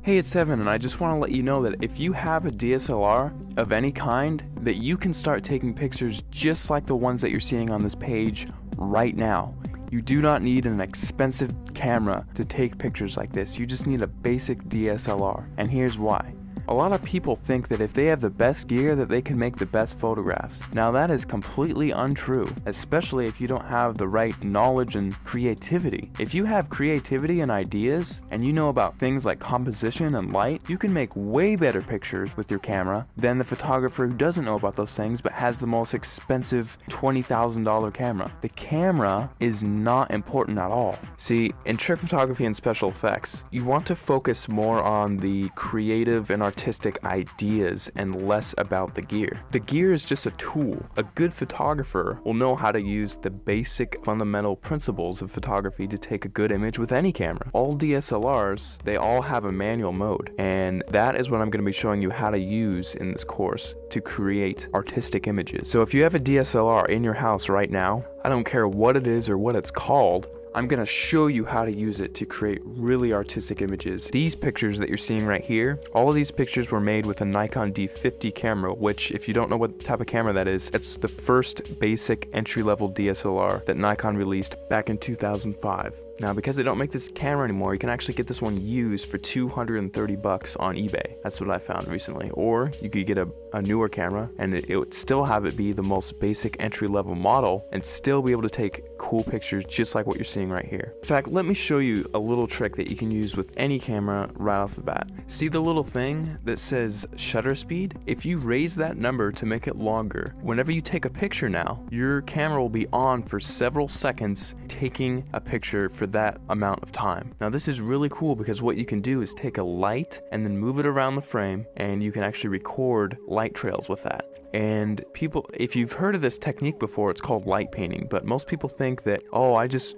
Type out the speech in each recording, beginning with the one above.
Hey, it's Evan, and I just want to let you know that if you have a DSLR of any kind, that you can start taking pictures just like the ones that you're seeing on this page right now. You do not need an expensive camera to take pictures like this. You just need a basic DSLR, and here's why. A lot of people think that if they have the best gear that they can make the best photographs. Now that is completely untrue, especially if you don't have the right knowledge and creativity. If you have creativity and ideas, and you know about things like composition and light, you can make way better pictures with your camera than the photographer who doesn't know about those things but has the most expensive $20,000 camera. The camera is not important at all. See, in trick photography and special effects, you want to focus more on the creative and artistic ideas and less about the gear. The gear is just a tool. A good photographer will know how to use the basic fundamental principles of photography to take a good image with any camera. All DSLRs, they all have a manual mode, and that is what I'm going to be showing you how to use in this course to create artistic images. So if you have a DSLR in your house right now, I don't care what it is or what it's called, I'm gonna show you how to use it to create really artistic images. These pictures that you're seeing right here, all of these pictures were made with a Nikon D50 camera, which if you don't know what type of camera that is, it's the first basic entry-level DSLR that Nikon released back in 2005. Now, because they don't make this camera anymore, you can actually get this one used for $230 on eBay. That's what I found recently. Or you could get a newer camera and it would still have it be the most basic entry-level model and still be able to take cool pictures just like what you're seeing right here. In fact, let me show you a little trick that you can use with any camera right off the bat. See the little thing that says shutter speed? If you raise that number to make it longer, whenever you take a picture now, your camera will be on for several seconds taking a picture for that amount of time. Now this is really cool because what you can do is take a light and then move it around the frame, and you can actually record light trails with that. And people, if you've heard of this technique before, it's called light painting, but most people think that, oh, I just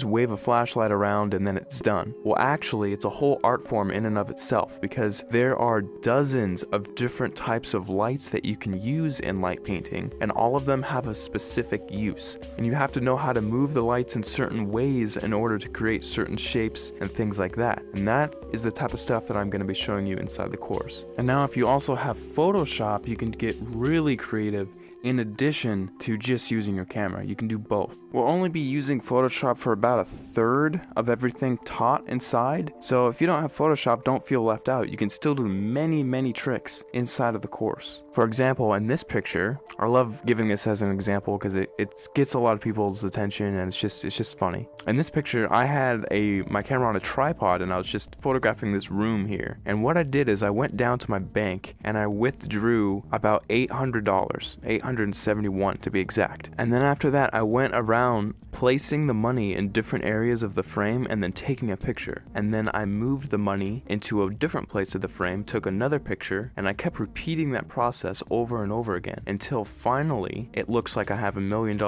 wave a flashlight around and then it's done. Well, actually, it's a whole art form in and of itself, because there are dozens of different types of lights that you can use in light painting, and all of them have a specific use. And you have to know how to move the lights in certain ways in order to create certain shapes and things like that. And that is the type of stuff that I'm going to be showing you inside the course. And now if you also have Photoshop, you can get really creative. In addition to just using your camera, you can do both. We'll only be using Photoshop for about 1/3 of everything taught inside. So if you don't have Photoshop, don't feel left out. You can still do many tricks inside of the course. For example, in this picture, I love giving this as an example because it gets a lot of people's attention and it's just funny. In this picture, I had my camera on a tripod and I was just photographing this room here. And what I did is I went down to my bank and I withdrew about $800, $871 to be exact. And then after that, I went around placing the money in different areas of the frame and then taking a picture. And then I moved the money into a different place of the frame, took another picture, and I kept repeating that process over and over again until finally it looks like I have $1 million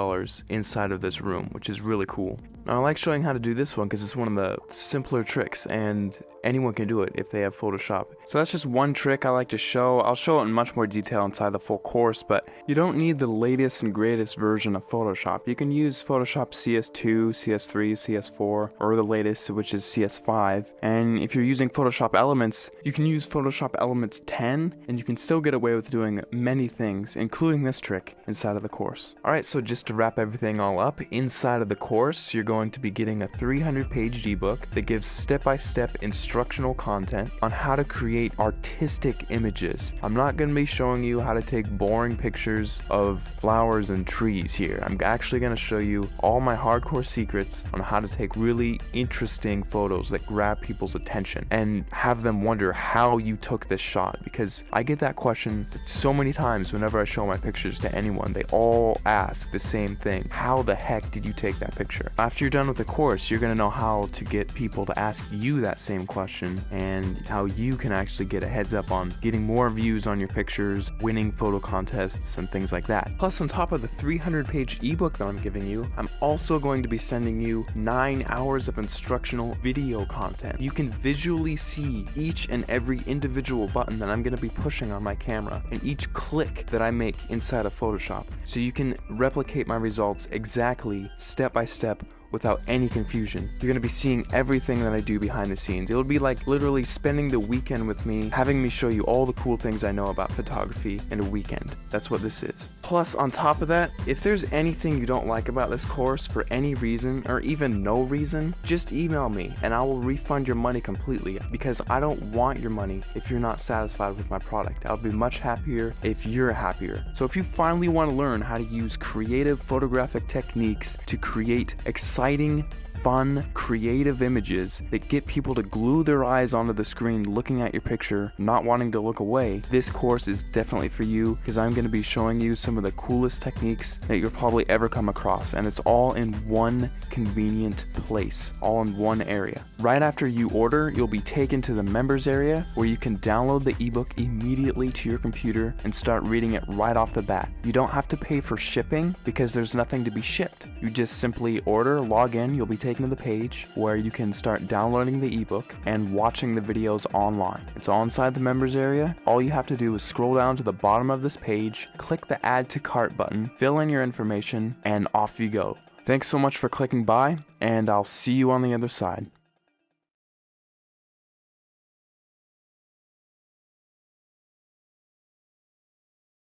inside of this room, which is really cool. Now, I like showing how to do this one because it's one of the simpler tricks and anyone can do it if they have Photoshop. So that's just one trick I like to show. I'll show it in much more detail inside the full course, but you don't need the latest and greatest version of Photoshop. You can use Photoshop CS2, CS3, CS4, or the latest, which is CS5. And if you're using Photoshop Elements, you can use Photoshop Elements 10, and you can still get away with doing many things, including this trick, inside of the course. Alright, so just to wrap everything all up, inside of the course, you're going to be getting a 300-page ebook that gives step-by-step instructional content on how to create artistic images. I'm not going to be showing you how to take boring pictures of flowers and trees here. I'm actually going to show you all my hardcore secrets on how to take really interesting photos that grab people's attention and have them wonder how you took this shot, because I get that question so many times whenever I show my pictures to anyone. They all ask the same thing: how the heck did you take that picture? After you're done with the course, you're going to know how to get people to ask you that same question and how you can actually get a heads up on getting more views on your pictures, winning photo contests, and things like that. Plus, on top of the 300-page ebook that I'm giving you, I'm also going to be sending you 9 hours of instructional video content. You can visually see each and every individual button that I'm going to be pushing on my camera and each click that I make inside of Photoshop, so you can replicate my results exactly, step by step, without any confusion. You're gonna be seeing everything that I do behind the scenes. It'll be like literally spending the weekend with me, having me show you all the cool things I know about photography in a weekend. That's what this is. Plus, on top of that, if there's anything you don't like about this course for any reason, or even no reason, just email me and I will refund your money completely, because I don't want your money if you're not satisfied with my product. I'll be much happier if you're happier. So if you finally want to learn how to use creative photographic techniques to create exciting, fun, creative images that get people to glue their eyes onto the screen looking at your picture, not wanting to look away, this course is definitely for you, because I'm going to be showing you some of the coolest techniques that you'll probably ever come across, and it's all in one convenient place, all in one area. Right after you order, you'll be taken to the members area where you can download the ebook immediately to your computer and start reading it right off the bat. You don't have to pay for shipping because there's nothing to be shipped. You just simply order, log in, you'll be taken to the page where you can start downloading the ebook and watching the videos online. It's all inside the members area. All you have to do is scroll down to the bottom of this page, click the add to cart button, fill in your information, and off you go. Thanks so much for clicking by, and I'll see you on the other side.